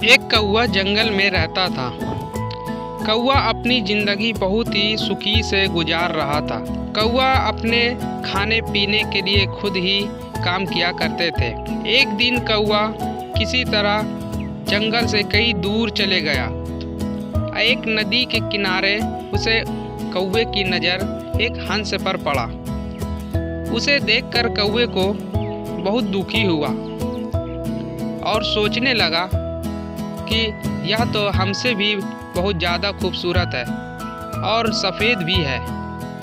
एक कौवा जंगल में रहता था। कौवा अपनी ज़िंदगी बहुत ही सुखी से गुजार रहा था। कौवा अपने खाने पीने के लिए खुद ही काम किया करते थे। एक दिन कौवा किसी तरह जंगल से कई दूर चले गया। एक नदी के किनारे उसे कौवे की नज़र एक हंस पर पड़ा। उसे देखकर कौवे को बहुत दुखी हुआ और सोचने लगा कि यह तो हमसे भी बहुत ज़्यादा खूबसूरत है और सफ़ेद भी है।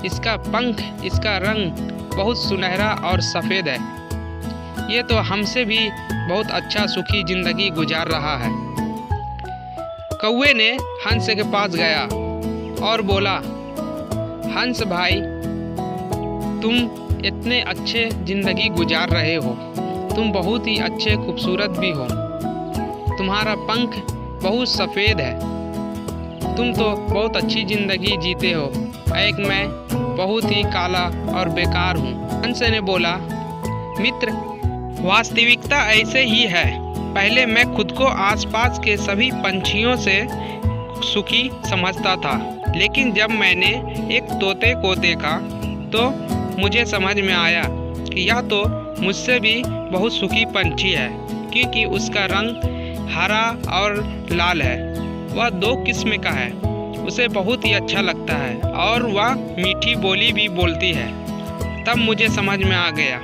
इसका पंख, इसका रंग बहुत सुनहरा और सफ़ेद है। ये तो हमसे भी बहुत अच्छा सुखी ज़िंदगी गुजार रहा है। कौवे ने हंस के पास गया और बोला, हंस भाई, तुम इतने अच्छे ज़िंदगी गुजार रहे हो। तुम बहुत ही अच्छे खूबसूरत भी हो। तुम्हारा पंख बहुत सफ़ेद है। तुम तो बहुत अच्छी ज़िंदगी जीते हो। एक मैं बहुत ही काला और बेकार हूँ। हंस ने बोला, मित्र, वास्तविकता ऐसे ही है। पहले मैं खुद को आसपास के सभी पंछियों से सुखी समझता था, लेकिन जब मैंने एक तोते को देखा तो मुझे समझ में आया कि यह तो मुझसे भी बहुत सुखी पंछी है, क्योंकि उसका रंग हरा और लाल है। वह दो किस्म का है। उसे बहुत ही अच्छा लगता है और वह मीठी बोली भी बोलती है। तब मुझे समझ में आ गया।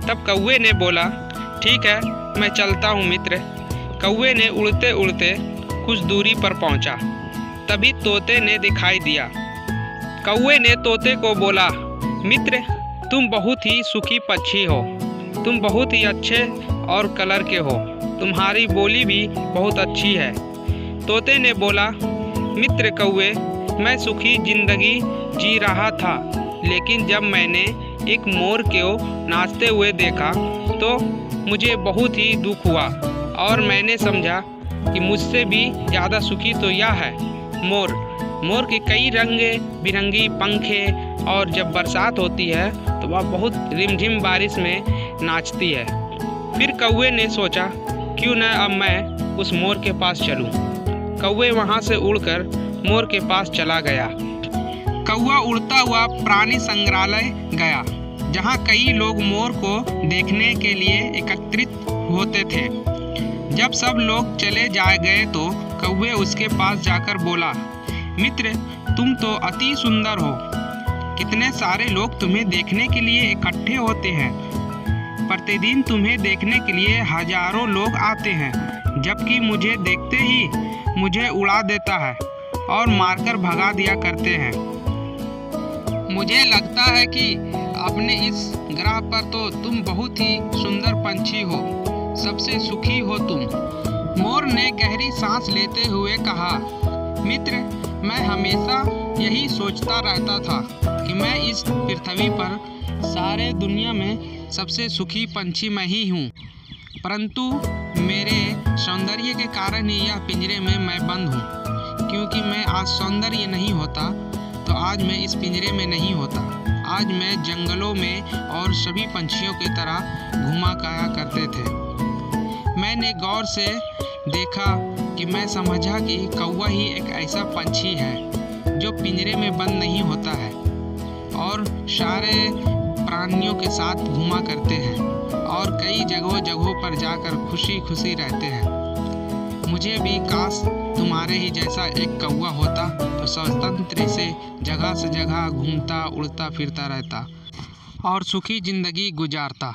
तब कौवे ने बोला, ठीक है, मैं चलता हूँ मित्र। कौवे ने उड़ते उड़ते कुछ दूरी पर पहुँचा। तभी तोते ने दिखाई दिया। कौवे ने तोते को बोला, मित्र, तुम बहुत ही सुखी पक्षी हो। तुम बहुत ही अच्छे और कलर के हो। तुम्हारी बोली भी बहुत अच्छी है। तोते ने बोला, मित्र कौवे, मैं सुखी जिंदगी जी रहा था, लेकिन जब मैंने एक मोर को नाचते हुए देखा तो मुझे बहुत ही दुख हुआ और मैंने समझा कि मुझसे भी ज़्यादा सुखी तो यह है मोर। मोर के कई रंगे बिरंगी पंखे, और जब बरसात होती है तो वह बहुत रिमझिम बारिश में नाचती है। फिर कौवे ने सोचा, क्यों न अब मैं उस मोर के पास चलूं। कौवे वहां से उड़कर मोर के पास चला गया। कौवा उड़ता हुआ प्राणी संग्रहालय गया, जहां कई लोग मोर को देखने के लिए एकत्रित होते थे। जब सब लोग चले जा गए तो कौवे उसके पास जाकर बोला, मित्र, तुम तो अति सुंदर हो। कितने सारे लोग तुम्हें देखने के लिए इकट्ठे होते हैं। प्रतिदिन तुम्हें देखने के लिए हजारों लोग आते हैं, जबकि मुझे देखते ही मुझे उड़ा देता है और मारकर भगा दिया करते हैं। मुझे लगता है कि अपने इस ग्रह पर तो तुम बहुत ही सुंदर पंछी हो, सबसे सुखी हो तुम। मोर ने गहरी सांस लेते हुए कहा, मित्र, मैं हमेशा यही सोचता रहता था कि मैं इस पृथ्वी पर सारे दुनिया में सबसे सुखी पंछी मैं ही हूँ, परंतु मेरे सौंदर्य के कारण ही यह पिंजरे में मैं बंद हूँ। क्योंकि मैं आज सौंदर्य नहीं होता तो आज मैं इस पिंजरे में नहीं होता। आज मैं जंगलों में और सभी पंछियों की तरह घुमा खाया करते थे। मैंने गौर से देखा कि मैं समझा कि कौवा ही एक ऐसा पंछी है जो पिंजरे में बंद नहीं होता है और सारे प्राणियों के साथ घुमा करते हैं और कई जगहों पर जाकर खुशी खुशी रहते हैं। मुझे भी काश तुम्हारे ही जैसा एक कौवा होता तो स्वतंत्र से जगह घूमता उड़ता फिरता रहता और सुखी जिंदगी गुजारता।